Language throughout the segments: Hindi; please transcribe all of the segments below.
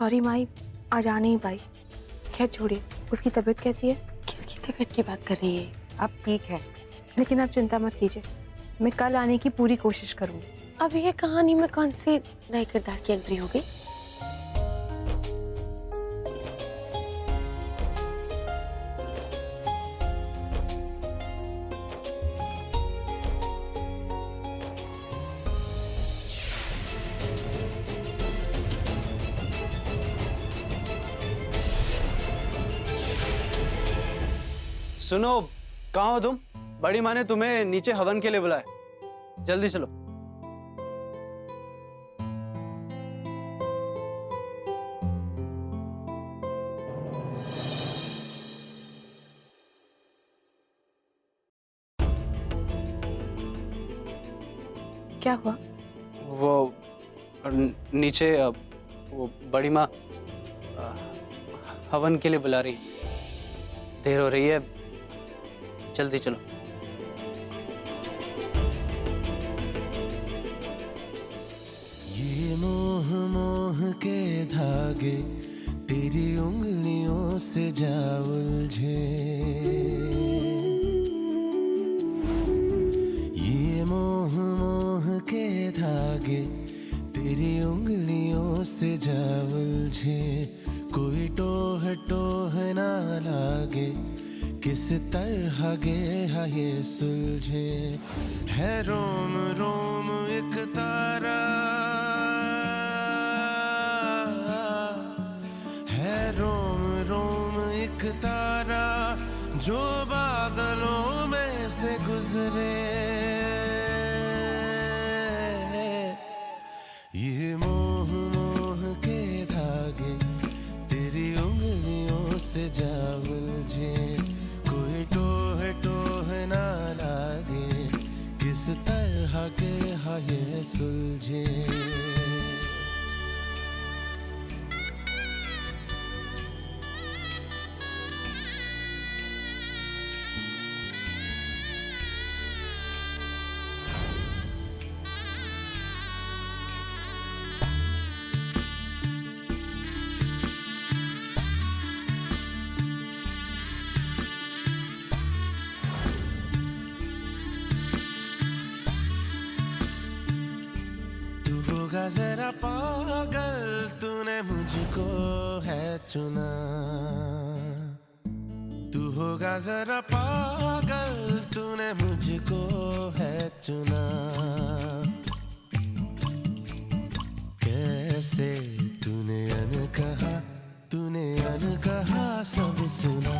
सॉरी माई, आज आ नहीं पाई। खैर छोड़िए, उसकी तबीयत कैसी है? किसकी तबीयत की बात कर रही है? अब ठीक है। लेकिन आप चिंता मत कीजिए, मैं कल आने की पूरी कोशिश करूंगी। अब ये कहानी में कौन सी नए किरदार की एंट्री होगी? सुनो, कहाँ हो तुम? बड़ी माँ ने तुम्हें नीचे हवन के लिए बुलाया, जल्दी चलो। क्या हुआ? वो नीचे वो बड़ी माँ हवन के लिए बुला रही, देर हो रही है, जल्दी चलो। ये मोह मोह के धागे तेरी उंगलियों से जा उलझे, ये मोह मोह के धागे तेरी उंगलियों से जा उलझे, कोई टोह टोह ना लागे, किस तरह गे ये सुलझे, है रोम रोम एक तारा, है रोम रोम एक तारा जो बादलों में से गुजरे, ये मोह मोह के धागे तेरी उंगलियों से जा उलझे, कोई टोह टोह ना लागे, किस तरह के ये सुलझे। जरा पागल तूने मुझको है चुना, तू होगा जरा पागल तूने मुझको है चुना, कैसे तूने अनकहा सब सुना,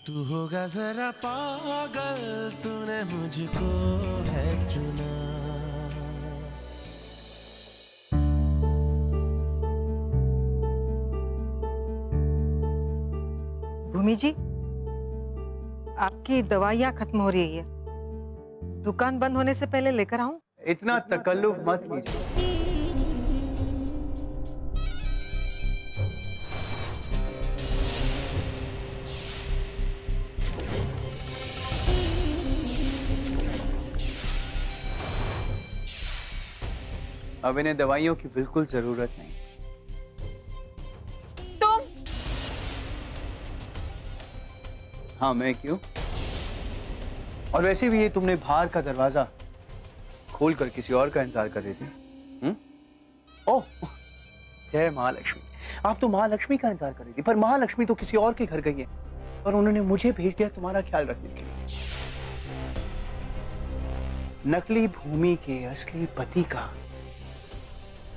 तू होगा जरा पागल तूने मुझको है चुना। भूमि जी, आपकी दवाइयाँ खत्म हो रही है, दुकान बंद होने से पहले लेकर आऊं? इतना तकल्लुफ मत कीजिए। अब इन्हें दवाइयों की बिल्कुल जरूरत नहीं। हाँ, मैं क्यों? और वैसे भी ये तुमने बाहर का दरवाजा खोलकर किसी और का इंतजार कर रही थी। ओह, जय महालक्ष्मी। आप तो महालक्ष्मी का इंतजार कर रही थी, पर महालक्ष्मी तो किसी और के घर गई है और उन्होंने मुझे भेज दिया तुम्हारा ख्याल रखने के लिए। नकली भूमि के असली पति का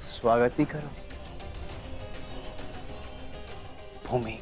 स्वागत नहीं करो भूमि।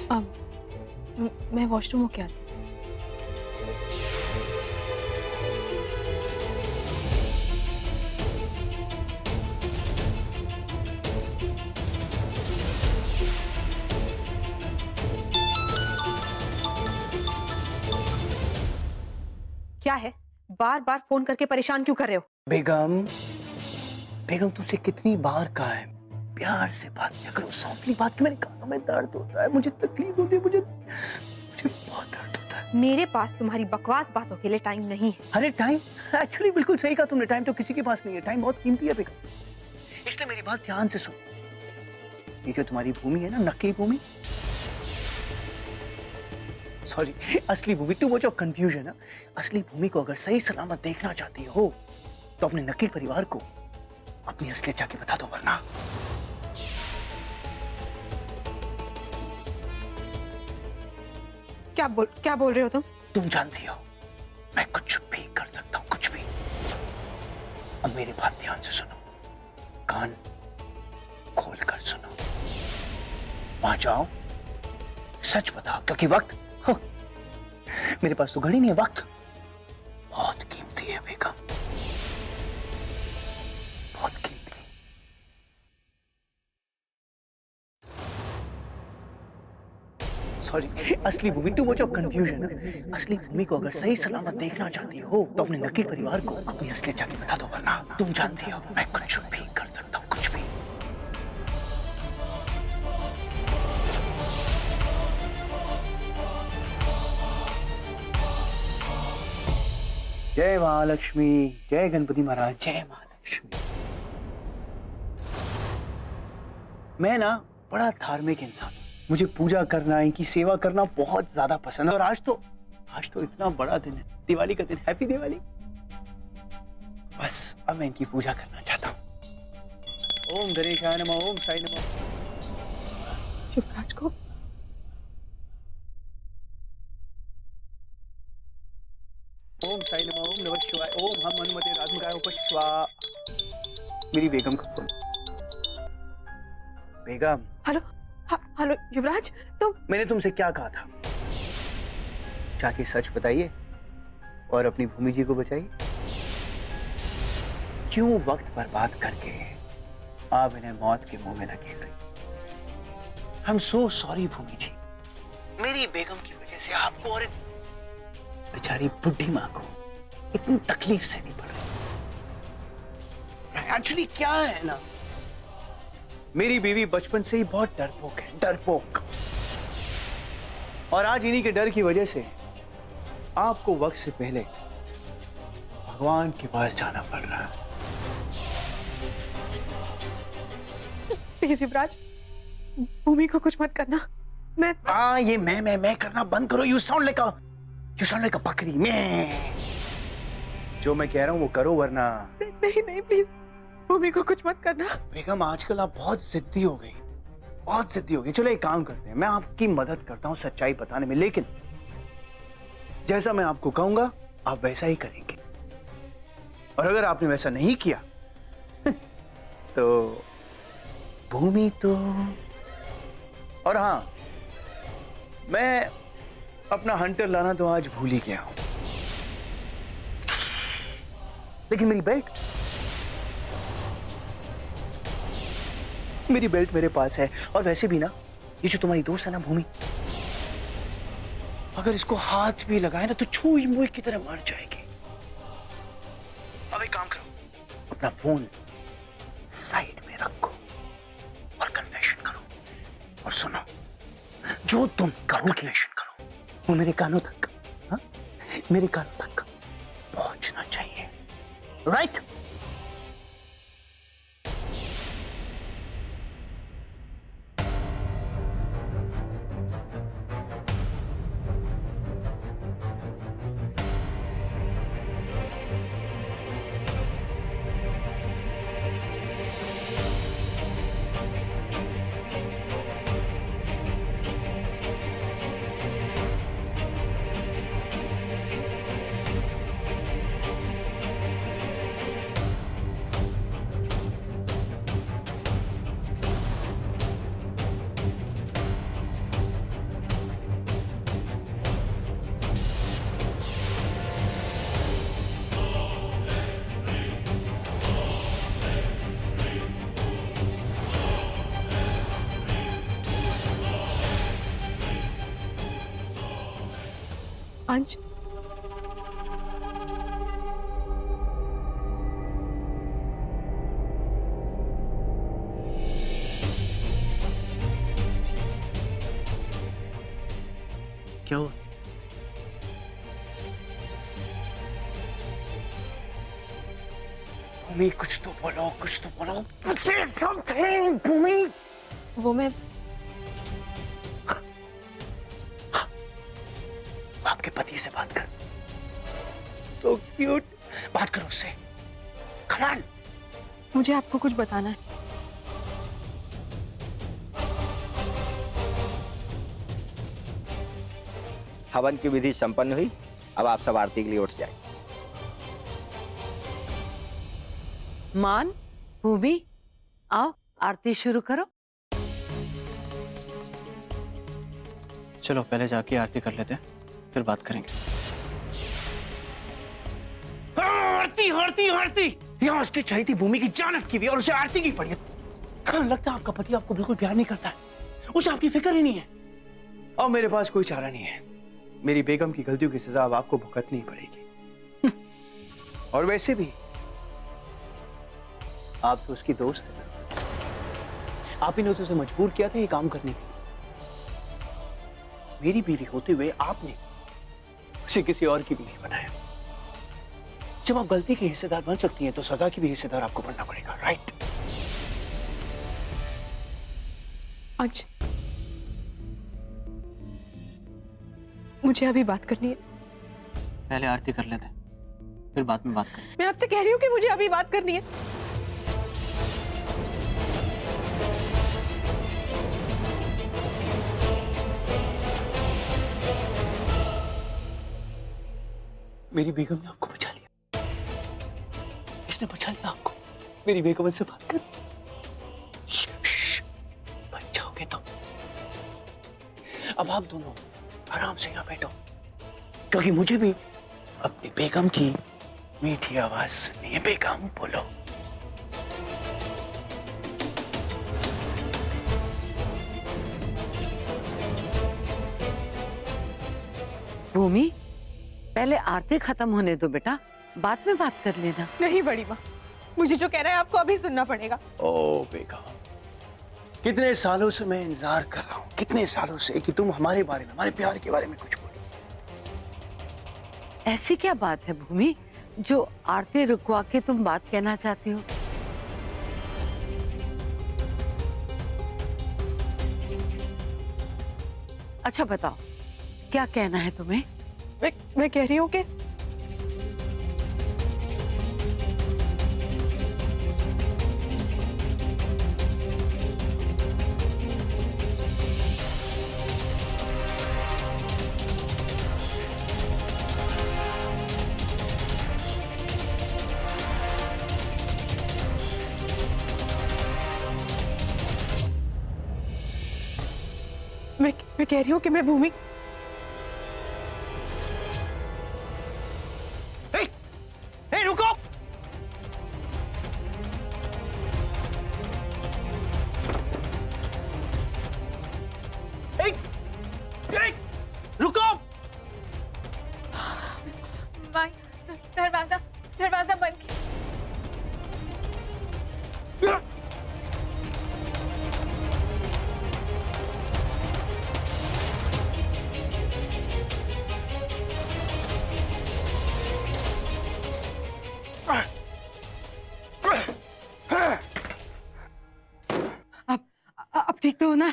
मैं वॉशरूम होके आती हूँ। क्या है, बार बार फोन करके परेशान क्यों कर रहे हो? बेगम, बेगम तुमसे कितनी बार कहा है प्यार से बात किया करो, सॉफ्टली बात। मेरे कानों में दर्द होता है, मुझे तकलीफ होती है, मुझे बहुत दर्द होता है। मेरे पास तुम्हारी बकवास बातों के लिए टाइम नहीं है। अरे टाइम, एक्चुअली बिल्कुल सही कहा तुमने, टाइम तो किसी के पास नहीं है, टाइम बहुत कीमती है बेगम। इसलिए मेरी बात ध्यान से सुनो। ये जो तुम्हारी भूमि है ना, नकली भूमि, सॉरी असली भूमि, टू मच ऑफ कंफ्यूजन है। असली भूमि को अगर सही सलामत देखना चाहती हो तो अपने नकली परिवार को अपनी असलियत जाके बता दो, वरना क्या बोल रहे हो तुम? तुम जानती हो मैं कुछ भी कर सकता हूं, कुछ भी। अब मेरी बात ध्यान से सुनो, कान खोल कर सुनो। वहां जाओ, सच बताओ, क्योंकि वक्त मेरे पास तो घड़ी नहीं है, वक्त बहुत कीमती है बेगम, बहुत कीमती। सॉरी असली भूमि, टू मच ऑफ कंफ्यूजन है। असली भूमि को अगर सही सलामत देखना चाहती हो तो अपने नकली परिवार को अपनी असलियत जाके बता दो, वरना तुम जानती हो मैं कुछ भी कर सकता हूं, कुछ भी। जय महालक्ष्मी, जय गणपति महाराज, जय महालक्ष्मी। मैं ना बड़ा धार्मिक इंसान हूं, मुझे पूजा करना, इनकी सेवा करना बहुत ज्यादा पसंद है। और आज तो इतना बड़ा दिन है, दिवाली का दिन। हैप्पी दिवाली। बस अब मैं इनकी पूजा करना चाहता हूं। ओम गणेशाय नमः, ओम साई नमः। युवराज को ओम साई नमः, ओम नमः शिवाय, ओम हम हनुमते राधुकाय उपस्वा। मेरी बेगम का फोन। बेगम। हेलो युवराज, तुम? मैंने तुमसे क्या कहा था? जाके सच बताइए और अपनी भूमि जी को बचाइए। क्यों वक्त बर्बाद करके आप इन्हें मौत के मुंह में धकेल रही? I'm so sorry भूमि जी, मेरी बेगम की वजह से आपको और बेचारी बुढ़ी मां को इतनी तकलीफ सहनी पड़ रही। एक्चुअली क्या है ना, मेरी बीवी बचपन से ही बहुत डरपोक है, डरपोक। और आज इन्हीं के डर की वजह से आपको वक्त से पहले भगवान के पास जाना पड़ रहा है। प्लीज युवराज, भूमि को कुछ मत करना। ये मैं करना बंद करो। यू साउंड लाइक अ बकरी। मैं जो मैं कह रहा हूं वो करो, वरना नहीं प्लीज, भूमि को कुछ मत करना। बेगम आजकल आप बहुत जिद्दी हो गई, बहुत जिद्दी हो गई। चलो एक काम करते हैं, मैं आपकी मदद करता हूं सच्चाई बताने में, लेकिन जैसा मैं आपको कहूंगा आप वैसा ही करेंगे। और अगर आपने वैसा नहीं किया तो भूमि तो। और हाँ, मैं अपना हंटर लाना तो आज भूल ही गया हूं, लेकिन मेरी बेल्ट मेरे पास है। और वैसे भी ना, ये जो तुम्हारी दोस्त है ना भूमि, अगर इसको हाथ भी लगाए ना तो छुई मुई की तरह मर जाएगी। अब एक काम करो, अपना फोन साइड में रखो और कन्फेशन करो। और सुनो, जो तुम करो कन्फेशन करो वो मेरे कानों तक, हाँ, मेरे कानों तक पहुंचना चाहिए, राइट? अंश, क्या हुआ? भूमि कुछ तो बोलो, कुछ तो बोलो। Say something, भूमि। वो मैं आपके पति से बात कर। So cute। बात करो उससे। Come on। मुझे आपको कुछ बताना है। हवन की विधि संपन्न हुई। अब आप सब आरती के लिए उठ जाए। मान, भूमि, आओ आरती शुरू करो। चलो पहले जाके आरती कर लेते हैं, फिर बात करेंगे। आरती आरती आरती, यहाँ उसकी चाहिए थी भूमि की जान अटकी हुई और उसे आरती की पड़ी है। लगता है आपका पति आपको बिल्कुल प्यार नहीं करता है, उसे आपकी फिक्र ही नहीं है। और मेरे पास कोई चारा नहीं है, मेरी बेगम की गलतियों की सजा अब आपको भुगतनी पड़ेगी। और वैसे भी आप तो उसकी दोस्त हैं, आप ही ने उसे मजबूर किया था ये काम करने के लिए। मेरी बीवी होते हुए आपने उसे किसी और की भी नहीं बनाया। जब आप गलती के हिस्सेदार बन सकती हैं तो सजा की भी हिस्सेदार आपको बनना पड़ेगा, राइट? अंश, मुझे अभी बात करनी है। पहले आरती कर लेते हैं, फिर बाद में बात करें। मैं आपसे कह रही हूँ कि मुझे अभी बात करनी है। मेरी बेगम ने आपको बचा लिया, इसने बचा लिया आपको। मेरी बेगम से बात कर। बच जाओगे तुम। अब आप दोनों आराम से यहाँ बैठो, क्योंकि मुझे भी अपनी बेगम की मीठी आवाज सुननी है। बेगम बोलो। भूमि, पहले आरती खत्म होने दो बेटा, बाद में बात कर लेना। नहीं बड़ी माँ, मुझे जो कह रहा है आपको अभी सुनना पड़ेगा। ओ बेगम, कितने सालों से मैं इंतजार कर रहा हूँ, कितने सालों से कि तुम हमारे बारे में, हमारे प्यार के बारे में कुछ बोलो। ऐसी क्या बात है भूमि जो आरती रुकवा के तुम बात कहना चाहती हो? अच्छा बताओ, क्या कहना है तुम्हें? मैं कह रही हूँ कि मैं कह रही हूँ कि मैं भूमि रुको। रुको। माई, दरवाजा दरवाजा बंद की। अब ठीक तो हो ना?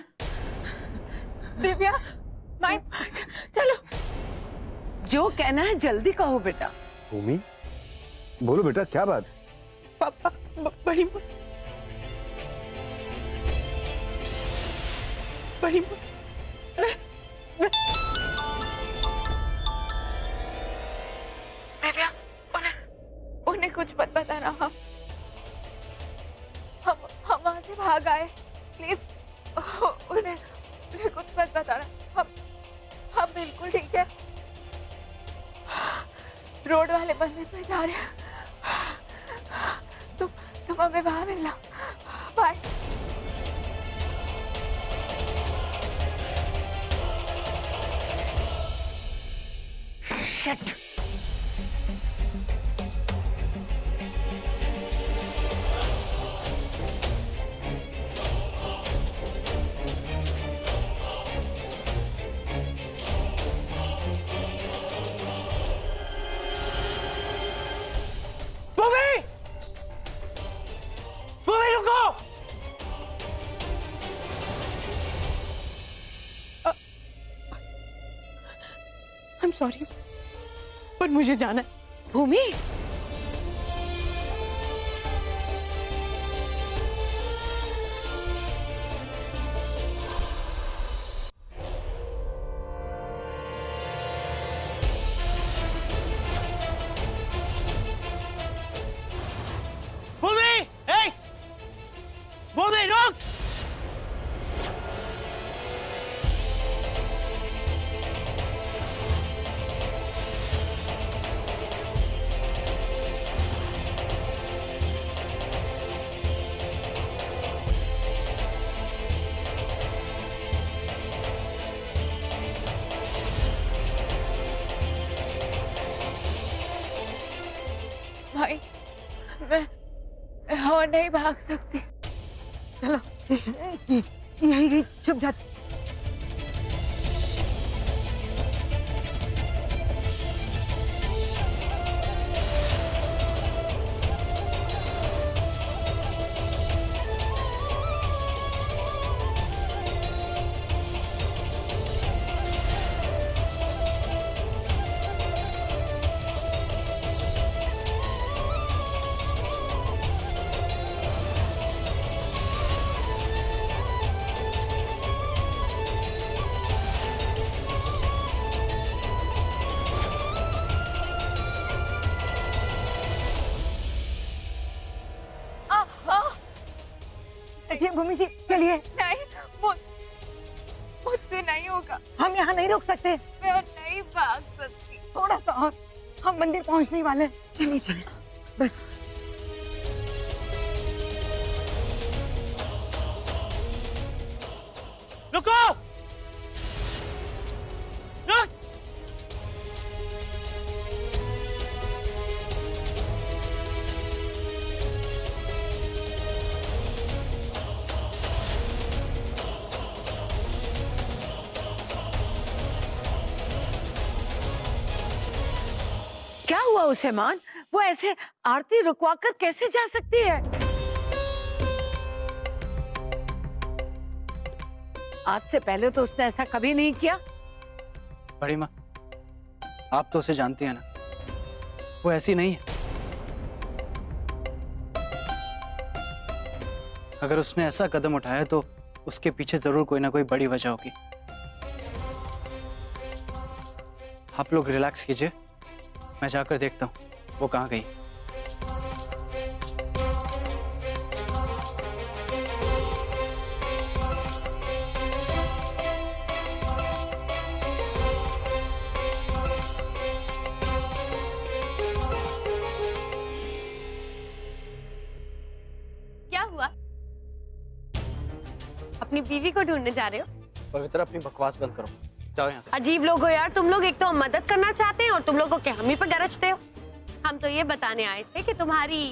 दिव्या, माई, चलो। जो कहना है जल्दी कहो बेटा। भूमि, बोलो बेटा, क्या बात? पापा, बड़ी माँ, बड़ी माँ, दिव्या, उन्हें कुछ मत बताना। हम वहां से भाग आए, प्लीज उन्हें कुछ मत बताना। हम बिल्कुल ठीक है। रोड वाले मंदिर में जा रहे हैं। तुम हमें वहां मिलना। बाय। शिट। I'm sorry, पर मुझे जाना है। भूमि, भूमि, ए! भूमि रुक! भाई, मैं और नहीं भाग सकती। चलो यही छुप जाते। देखिए भूमि जी, चलिए। नहीं, मुझसे नहीं होगा। हम यहाँ नहीं रुक सकते। मैं और नहीं भाग सकती। थोड़ा सा और, हम मंदिर पहुँचने वाले। चलिए चलिए, बस। रुको! रुक! क्या हुआ उसे मान? वो ऐसे आरती रुकवा कर कैसे जा सकती है? आज से पहले तो उसने ऐसा कभी नहीं किया। बड़ी माँ, आप तो उसे जानती हैं ना, वो ऐसी नहीं है। अगर उसने ऐसा कदम उठाया तो उसके पीछे जरूर कोई ना कोई बड़ी वजह होगी। आप लोग रिलैक्स कीजिए, मैं जाकर देखता हूँ वो कहाँ गई। क्या हुआ? अपनी बीवी को ढूंढने जा रहे हो? पवित्र, अपनी बकवास बंद करो, जाओ यहाँ से। अजीब लोग हो यार तुम लोग। एक तो हम मदद करना चाहते हैं और तुम लोगों के हम ही पे गरजते हो। हम तो ये बताने आए थे कि तुम्हारी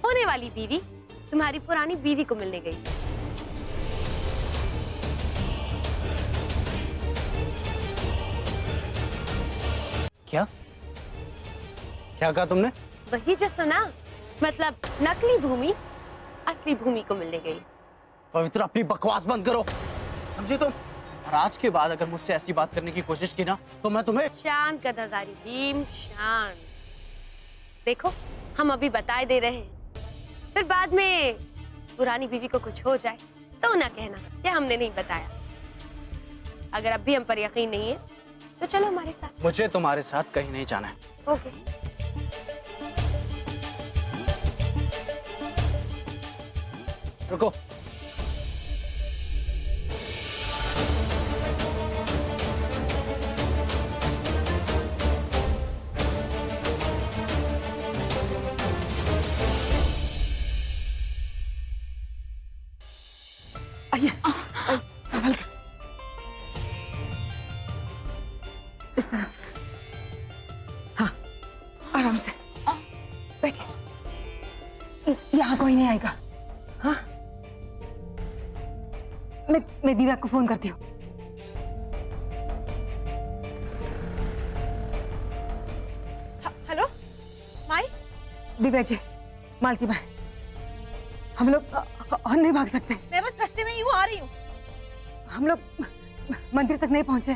होने वाली बीवी तुम्हारी पुरानी बीवी को मिलने गई। क्या क्या कहा तुमने? वही जो सुना, मतलब नकली भूमि असली भूमि को मिलने गई। पवित्र, अपनी बकवास बंद करो, समझी तुम? और आज के बाद अगर मुझसे ऐसी बात करने की कोशिश की ना तो मैं तुम्हें। शांत गदाधारी भीम, शांत। देखो हम अभी बताए दे रहे हैं, फिर बाद में पुरानी बीवी को कुछ हो जाए तो ना कहना कि हमने नहीं बताया। अगर अब भी हम पर यकीन नहीं है तो चलो हमारे साथ। मुझे तुम्हारे साथ कहीं नहीं जाना है। ओके। रुको। आइए, संभल के। इस तरफ। नहीं आएगा। हाँ, मैं दिव्या को फोन करती हूँ। हेलो माई। दिव्या जी, मालती माँ, हम लोग और नहीं भाग सकते। मैं बस रास्ते में यूं आ रही हूँ। हम लोग मंदिर तक नहीं पहुंचे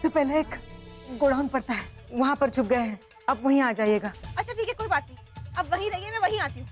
तो पहले एक गोडाउन पड़ता है, वहां पर छुप गए हैं। अब वहीं आ जाइएगा। अच्छा ठीक है, कोई बात नहीं, अब वहीं रहिए, मैं वहीं आती हूँ।